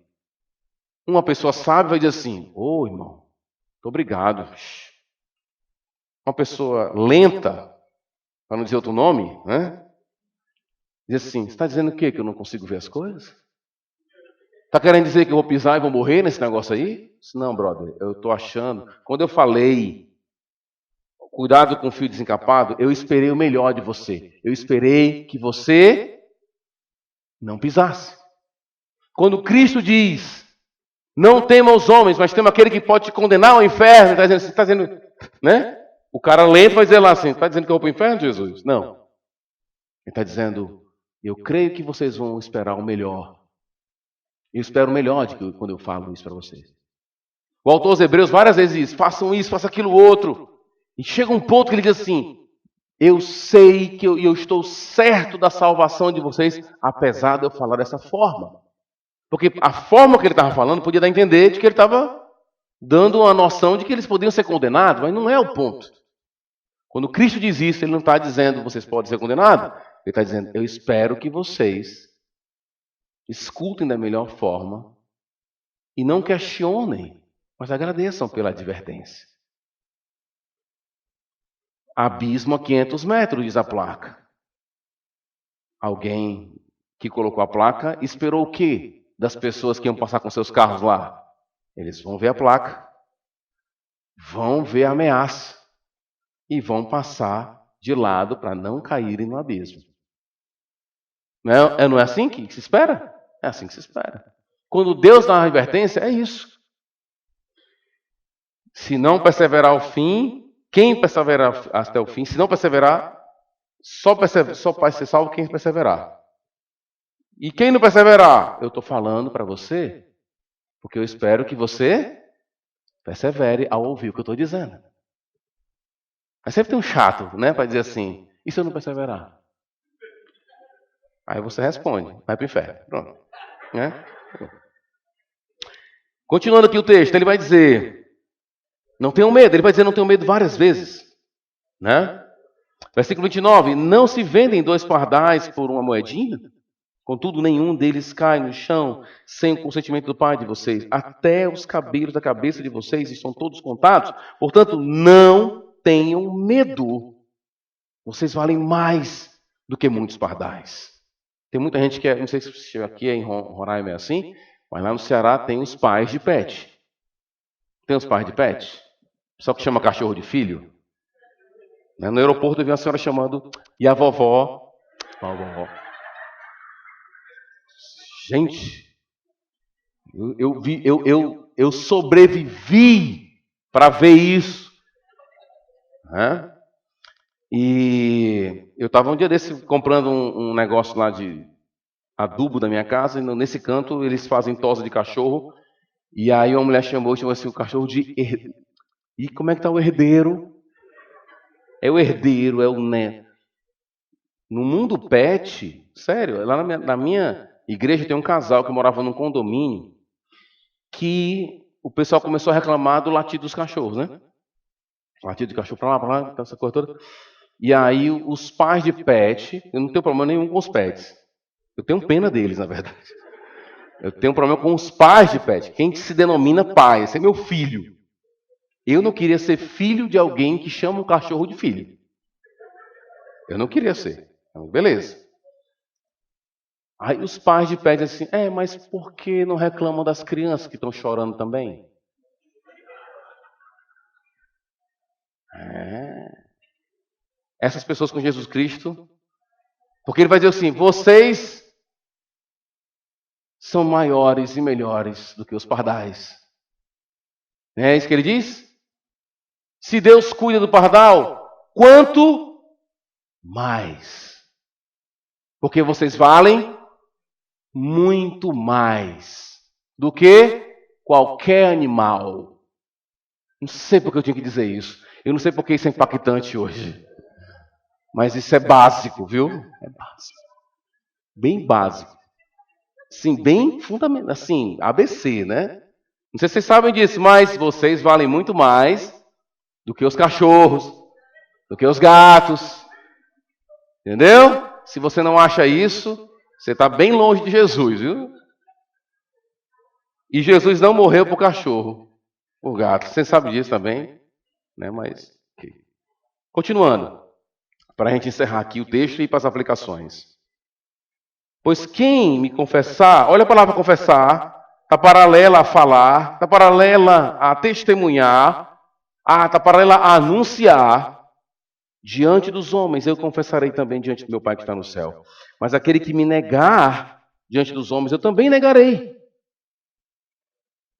Uma pessoa sábia vai dizer assim, irmão, muito obrigado. Uma pessoa lenta, para não dizer outro nome, né? Diz assim, você está dizendo o quê? Que eu não consigo ver as coisas? Está querendo dizer que eu vou pisar e vou morrer nesse negócio aí? Não, brother, eu estou achando. Quando eu falei, cuidado com o fio desencapado, eu esperei o melhor de você. Eu esperei que você não pisasse. Quando Cristo diz, não tema os homens, mas tema aquele que pode te condenar ao inferno, está dizendo, né? O cara lento vai dizer lá assim, está dizendo que eu vou para o inferno, Jesus? Não. Ele está dizendo, eu creio que vocês vão esperar o melhor. Eu espero o melhor quando eu falo isso para vocês. O autor aos Hebreus várias vezes diz, façam isso, façam aquilo outro. E chega um ponto que ele diz assim, eu sei que eu estou certo da salvação de vocês, apesar de eu falar dessa forma. Porque a forma que ele estava falando podia dar a entender de que ele estava dando uma noção de que eles podiam ser condenados, mas não é o ponto. Quando Cristo diz isso, ele não está dizendo vocês podem ser condenados. Ele está dizendo, eu espero que vocês escutem da melhor forma e não questionem, mas agradeçam pela advertência. Abismo a 500 metros, diz a placa. Alguém que colocou a placa esperou o quê das pessoas que iam passar com seus carros lá? Eles vão ver a placa, vão ver a ameaça e vão passar de lado para não caírem no abismo. Não é assim que se espera? É assim que se espera. Quando Deus dá uma advertência, é isso. Se não perseverar ao fim, quem perseverar até o fim, se não perseverar, só vai ser salvo quem perseverar. E quem não perseverar? Eu estou falando para você, porque eu espero que você persevere ao ouvir o que eu estou dizendo. Mas sempre tem um chato, né, para dizer assim, e se eu não perseverar? Aí você responde, vai para o inferno. Pronto. Né? Continuando aqui o texto, ele vai dizer, não tenham medo. Ele vai dizer não tenham medo várias vezes. Né? Versículo 29, não se vendem 2 pardais por uma moedinha? Contudo, nenhum deles cai no chão sem o consentimento do Pai de vocês. Até os cabelos da cabeça de vocês estão todos contados. Portanto, não tenham medo. Vocês valem mais do que muitos pardais. Tem muita gente que, não sei se aqui em Roraima é assim, mas lá no Ceará tem os pais de pet. Tem os pais de pet? Só que chama cachorro de filho. No aeroporto eu vi uma senhora chamando, e a vovó. A vovó. Gente, eu sobrevivi para ver isso. Né? E eu estava um dia desse comprando um negócio lá de adubo da minha casa, e nesse canto eles fazem tosa de cachorro. E aí uma mulher chamou assim, o cachorro de herdeiro. E como é que está o herdeiro? É o herdeiro, é o neto. No mundo pet, sério, lá na minha igreja tem um casal que morava num condomínio que o pessoal começou a reclamar do latido dos cachorros, né? Latido de cachorro para lá, essa coisa toda. E aí os pais de pet, eu não tenho problema nenhum com os pets. Eu tenho pena deles, na verdade. Eu tenho um problema com os pais de pet. Quem se denomina pai, esse é meu filho. Eu não queria ser filho de alguém que chama um cachorro de filho. Eu não queria ser. Então, beleza. Aí os pais de pet dizem assim, mas por que não reclamam das crianças que estão chorando também? Essas pessoas com Jesus Cristo Porque ele vai dizer assim: vocês são maiores e melhores do que os pardais. Não é isso que ele diz? Se Deus cuida do pardal, quanto mais? Porque vocês valem muito mais do que qualquer animal. Não sei porque eu tinha que dizer isso. Eu não sei porque isso é impactante hoje. Mas isso é básico, viu? É básico. Bem básico. Sim, bem fundamental. Assim, ABC, né? Não sei se vocês sabem disso, mas vocês valem muito mais do que os cachorros, do que os gatos. Entendeu? Se você não acha isso, você está bem longe de Jesus, viu? E Jesus não morreu por cachorro, por gato. Você sabe disso também, né? Mas, okay. Continuando, para a gente encerrar aqui o texto e ir para as aplicações. Pois quem me confessar, olha a palavra confessar, está paralela a falar, está paralela a testemunhar, está paralela a anunciar. Diante dos homens eu confessarei também diante do meu Pai que está no céu. Mas aquele que me negar diante dos homens eu também negarei.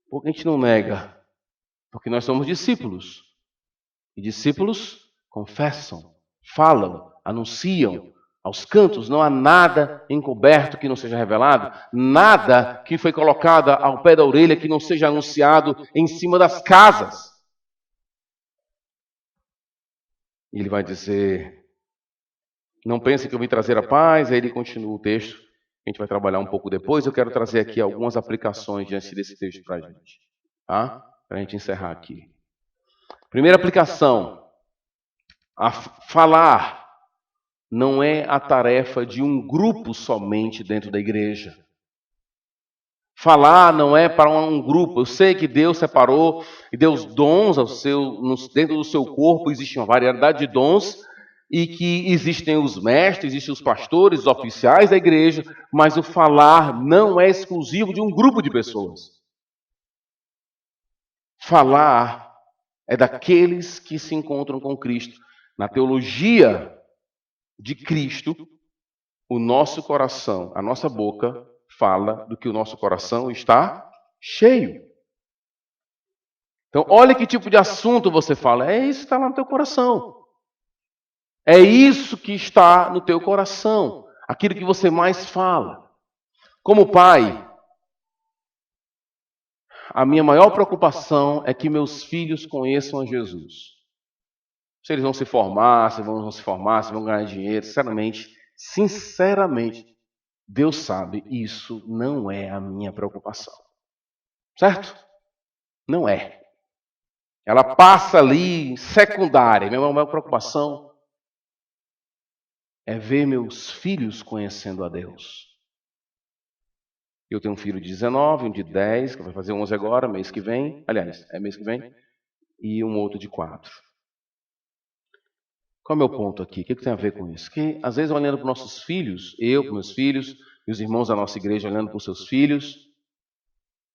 Por que a gente não nega? Porque nós somos discípulos. E discípulos confessam, falam, anunciam. Aos cantos não há nada encoberto que não seja revelado, nada que foi colocado ao pé da orelha que não seja anunciado em cima das casas. E ele vai dizer, não pense que eu vim trazer a paz, aí ele continua o texto, a gente vai trabalhar um pouco depois, eu quero trazer aqui algumas aplicações diante desse texto para a gente, tá? Para a gente encerrar aqui. Primeira aplicação, falar não é a tarefa de um grupo somente dentro da igreja. Falar não é para um grupo. Eu sei que Deus separou e deu os dons dentro do seu corpo, existe uma variedade de dons, e que existem os mestres, existem os pastores, os oficiais da igreja, mas o falar não é exclusivo de um grupo de pessoas. Falar é daqueles que se encontram com Cristo. Na teologia de Cristo, o nosso coração, a nossa boca, fala do que o nosso coração está cheio. Então, olha que tipo de assunto você fala. É isso que está lá no teu coração. É isso que está no teu coração. Aquilo que você mais fala. Como pai, a minha maior preocupação é que meus filhos conheçam a Jesus. Se eles vão se formar, se vão se formar, se vão ganhar dinheiro, sinceramente, Deus sabe, isso não é a minha preocupação. Certo? Não é. Ela passa ali secundária. Minha maior preocupação é ver meus filhos conhecendo a Deus. Eu tenho um filho de 19, um de 10, que vai fazer 11 agora, mês que vem. Aliás, é mês que vem. E um outro de 4. Qual é o meu ponto aqui? O que tem a ver com isso? Que às vezes olhando para os nossos filhos, eu para meus filhos, e os irmãos da nossa igreja olhando para os seus filhos,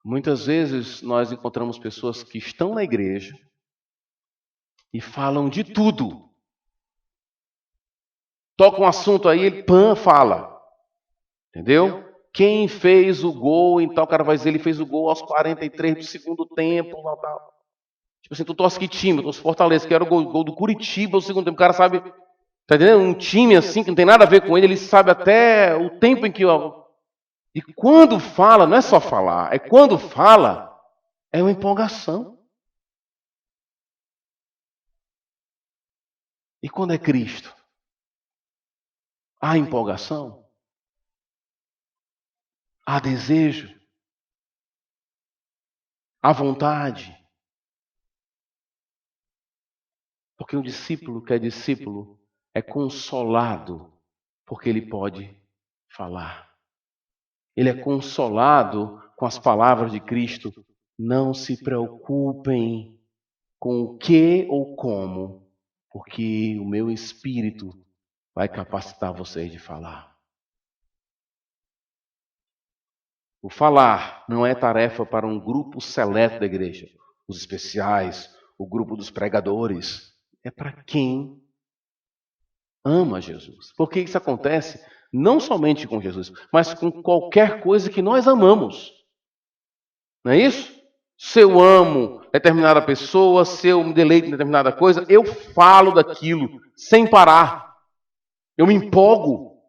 muitas vezes nós encontramos pessoas que estão na igreja e falam de tudo. Toca um assunto aí, ele fala. Entendeu? Quem fez o gol, então o cara vai dizer, ele fez o gol aos 43 do segundo tempo, tal. Tipo assim, tu torce que time? Eu torço Fortaleza, que era o gol do Curitiba no segundo tempo. O cara sabe, tá entendendo? Um time assim, que não tem nada a ver com ele sabe até o tempo em que... E quando fala, não é só falar, é quando fala, é uma empolgação. E quando é Cristo? Há empolgação? Há desejo? Há vontade? Porque um discípulo que é discípulo é consolado porque ele pode falar. Ele é consolado com as palavras de Cristo. Não se preocupem com o que ou como, porque o meu Espírito vai capacitar vocês de falar. O falar não é tarefa para um grupo seleto da igreja, os especiais, o grupo dos pregadores. É para quem ama Jesus. Por que isso acontece? Não somente com Jesus, mas com qualquer coisa que nós amamos. Não é isso? Se eu amo determinada pessoa, se eu me deleito em determinada coisa, eu falo daquilo sem parar. Eu me empolgo.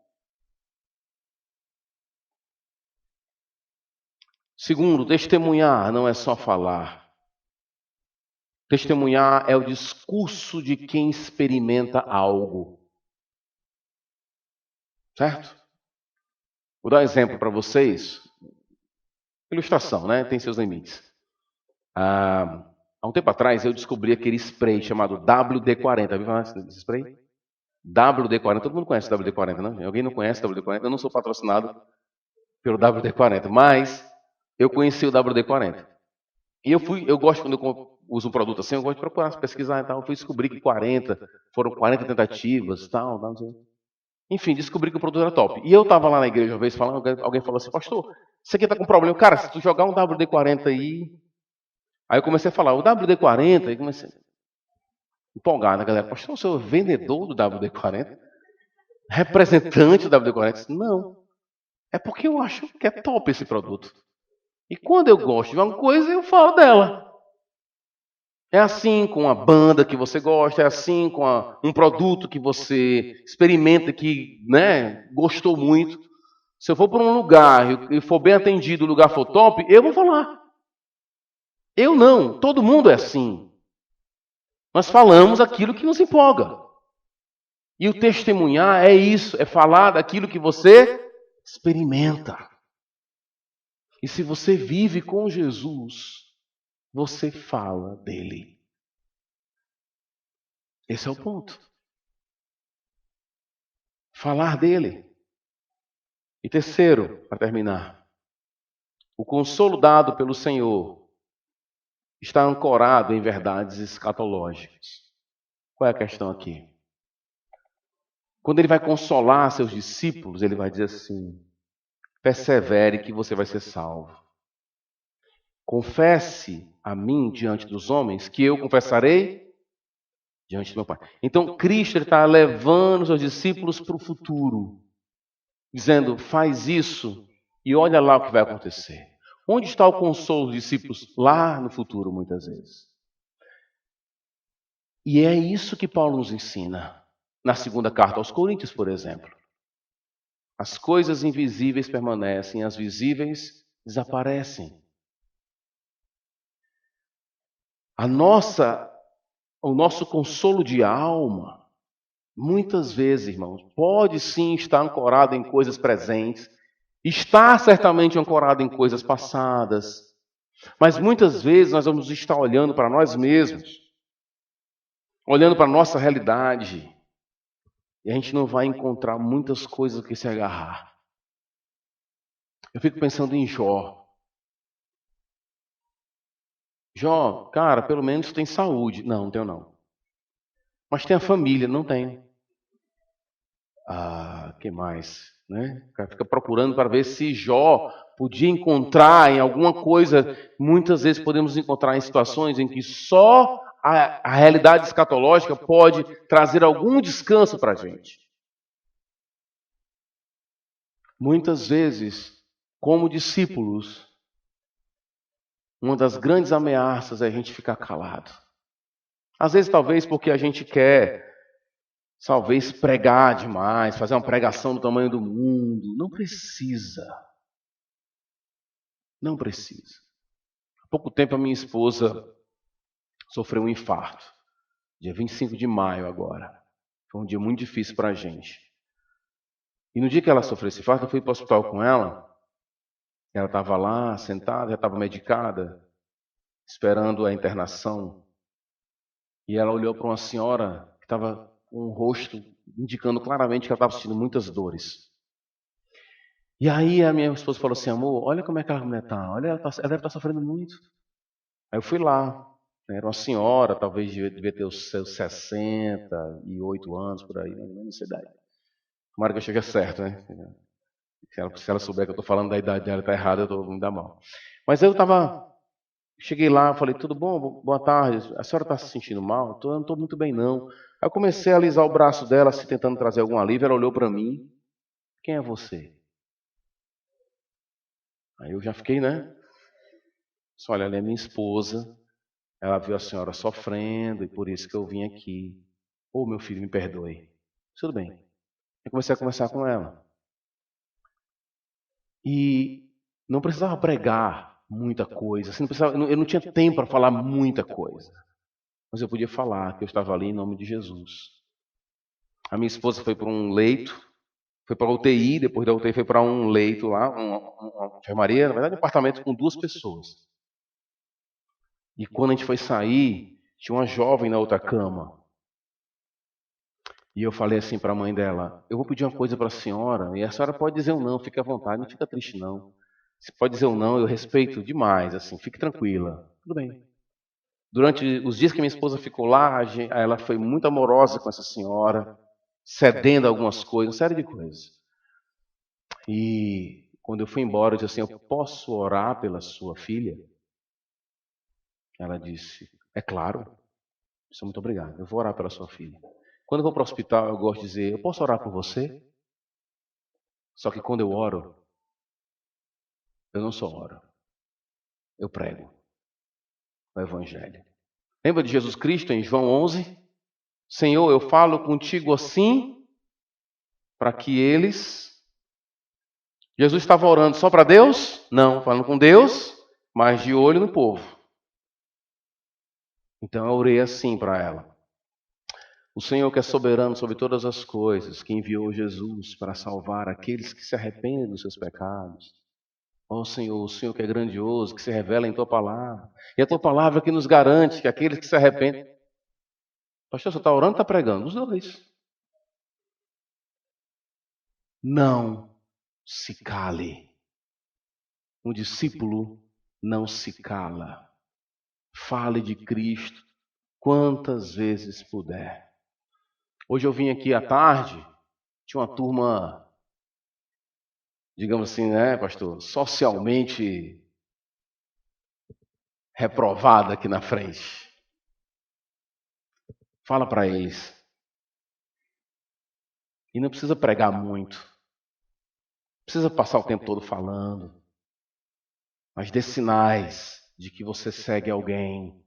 Segundo, testemunhar não é só falar. Testemunhar é o discurso de quem experimenta algo. Certo? Vou dar um exemplo para vocês. Ilustração, né? Tem seus limites. Há um tempo atrás eu descobri aquele spray chamado WD-40. Viu falar desse spray? WD-40. Todo mundo conhece o WD-40, não? Alguém não conhece o WD-40? Eu não sou patrocinado pelo WD-40, mas eu conheci o WD-40. E eu gosto, quando eu uso um produto assim, eu gosto de procurar, pesquisar e tal. Eu fui descobrir que foram 40 tentativas e tal, não sei. Enfim, descobri que o produto era top. E eu estava lá na igreja uma vez falando, alguém falou assim, pastor, isso aqui está com problema. Cara, se tu jogar um WD-40 aí... Aí eu comecei a falar, o WD-40, e comecei a empolgar na galera. Pastor, o senhor é vendedor do WD-40? Representante do WD-40? Não. É porque eu acho que é top esse produto. E quando eu gosto de uma coisa, eu falo dela. É assim com a banda que você gosta, é assim com um produto que você experimenta, que gostou muito. Se eu for para um lugar e for bem atendido, o lugar for top, eu vou falar. Eu não, todo mundo é assim. Nós falamos aquilo que nos empolga. E o testemunhar é isso, é falar daquilo que você experimenta. E se você vive com Jesus, você fala dele. Esse é o ponto. Falar dele. E terceiro, para terminar, o consolo dado pelo Senhor está ancorado em verdades escatológicas. Qual é a questão aqui? Quando ele vai consolar seus discípulos, ele vai dizer assim: persevere que você vai ser salvo. Confesse a mim diante dos homens, que eu confessarei diante do meu Pai. Então, Cristo está levando seus discípulos para o futuro, dizendo, faz isso e olha lá o que vai acontecer. Onde está o consolo dos discípulos? Lá no futuro, muitas vezes. E é isso que Paulo nos ensina. Na segunda carta aos Coríntios, por exemplo. As coisas invisíveis permanecem, as visíveis desaparecem. O nosso consolo de alma, muitas vezes, irmãos, pode sim estar ancorado em coisas presentes, está certamente ancorado em coisas passadas, mas muitas vezes nós vamos estar olhando para nós mesmos, olhando para a nossa realidade, e a gente não vai encontrar muitas coisas que se agarrar. Eu fico pensando em Jó. Jó, cara, pelo menos tem saúde. Não tenho não. Mas tem a família, não tenho. Que mais? Né? O cara fica procurando para ver se Jó podia encontrar em alguma coisa. Muitas vezes podemos encontrar em situações em que só a realidade escatológica pode trazer algum descanso para a gente. Muitas vezes, como discípulos, uma das grandes ameaças é a gente ficar calado. Às vezes, talvez porque a gente quer, talvez, pregar demais, fazer uma pregação do tamanho do mundo. Não precisa. Não precisa. Há pouco tempo a minha esposa sofreu um infarto. Dia 25 de maio agora. Foi um dia muito difícil para a gente. E no dia que ela sofreu esse infarto, eu fui para o hospital com ela. Ela estava lá, sentada, já estava medicada, esperando a internação. E ela olhou para uma senhora que estava com o rosto indicando claramente que ela estava sentindo muitas dores. E aí a minha esposa falou assim, amor, olha como é que a mulher está. Olha, ela deve estar sofrendo muito. Aí eu fui lá. Era uma senhora, talvez devia ter os seus 68 anos, por aí, não sei a idade. Tomara que eu chegue certo, né? Se ela souber que eu estou falando da idade dela, está errada, eu estou me dando mal. Mas eu cheguei lá, falei, tudo bom? Boa tarde. A senhora está se sentindo mal? Eu não estou muito bem, não. Aí eu comecei a alisar o braço dela, assim, tentando trazer algum alívio. Ela olhou para mim. quem é você? Aí eu já fiquei, né? Disse, olha, ela é minha esposa. Ela viu a senhora sofrendo e por isso que eu vim aqui. Ô, meu filho, me perdoe. Tudo bem. Eu comecei a conversar com ela. E não precisava pregar muita coisa. Assim, eu não tinha tempo para falar muita coisa. Mas eu podia falar que eu estava ali em nome de Jesus. A minha esposa foi para um leito, foi para a UTI, depois da UTI foi para um leito lá, uma enfermaria, na verdade um apartamento com 2 pessoas. E quando a gente foi sair, tinha uma jovem na outra cama. E eu falei assim para a mãe dela, eu vou pedir uma coisa para a senhora, e a senhora pode dizer um não, fique à vontade, não fica triste não. Se pode dizer um não, eu respeito demais, assim, fique tranquila. Tudo bem. Durante os dias que minha esposa ficou lá, ela foi muito amorosa com essa senhora, cedendo algumas coisas, uma série de coisas. E quando eu fui embora, eu disse assim, eu posso orar pela sua filha? Ela disse, é claro. Disse, muito obrigado, eu vou orar pela sua filha. Quando eu vou para o hospital, eu gosto de dizer, eu posso orar por você? Só que quando eu oro, eu não só oro, eu prego o Evangelho. Lembra de Jesus Cristo em João 11? Senhor, eu falo contigo assim, para que eles... Jesus estava orando só para Deus? Não, falando com Deus, mas de olho no povo. Então eu orei assim para ela. O Senhor que é soberano sobre todas as coisas, que enviou Jesus para salvar aqueles que se arrependem dos seus pecados. Ó Senhor, o Senhor que é grandioso, que se revela em Tua palavra. E a Tua palavra que nos garante que aqueles que se arrependem... Pastor, você está orando ou está pregando? Os dois. Não se cale. Um discípulo não se cala. Fale de Cristo quantas vezes puder. Hoje eu vim aqui à tarde, tinha uma turma, digamos assim, né, pastor, socialmente reprovada aqui na frente. Fala para eles. E não precisa pregar muito. Não precisa passar o tempo todo falando. Mas dê sinais de que você segue alguém,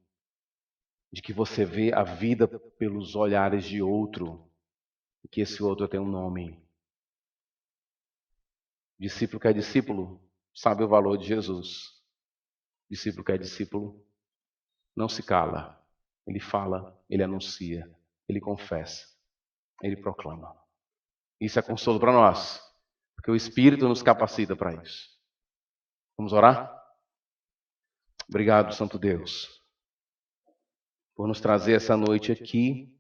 de que você vê a vida pelos olhares de outro, e que esse outro tem um nome. Discípulo que é discípulo sabe o valor de Jesus. Discípulo que é discípulo não se cala. Ele fala, ele anuncia, ele confessa, ele proclama. Isso é consolo para nós, porque o Espírito nos capacita para isso. Vamos orar? Obrigado, Santo Deus, por nos trazer essa noite aqui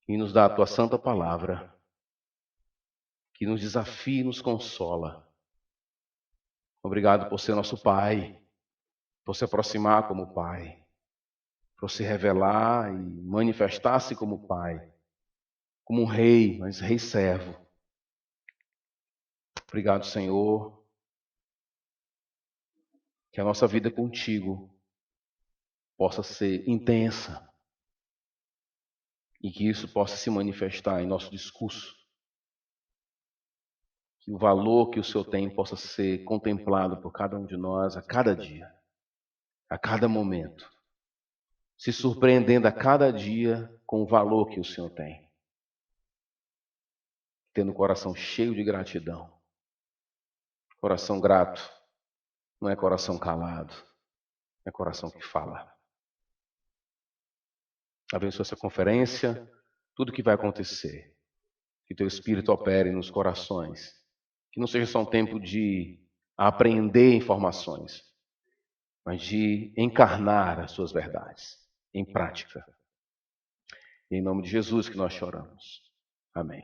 e nos dar a Tua santa palavra, que nos desafia e nos consola. Obrigado por ser nosso Pai, por se aproximar como Pai, por se revelar e manifestar-se como Pai, como um rei, mas rei servo. Obrigado, Senhor, que a nossa vida contigo possa ser intensa e que isso possa se manifestar em nosso discurso. Que o valor que o Senhor tem possa ser contemplado por cada um de nós a cada dia, a cada momento, se surpreendendo a cada dia com o valor que o Senhor tem. Tendo o coração cheio de gratidão. Coração grato não é coração calado, é coração que fala. Abençoa essa conferência, tudo que vai acontecer. Que Teu Espírito opere nos corações. Que não seja só um tempo de aprender informações, mas de encarnar as Suas verdades em prática. Em nome de Jesus que nós choramos. Amém.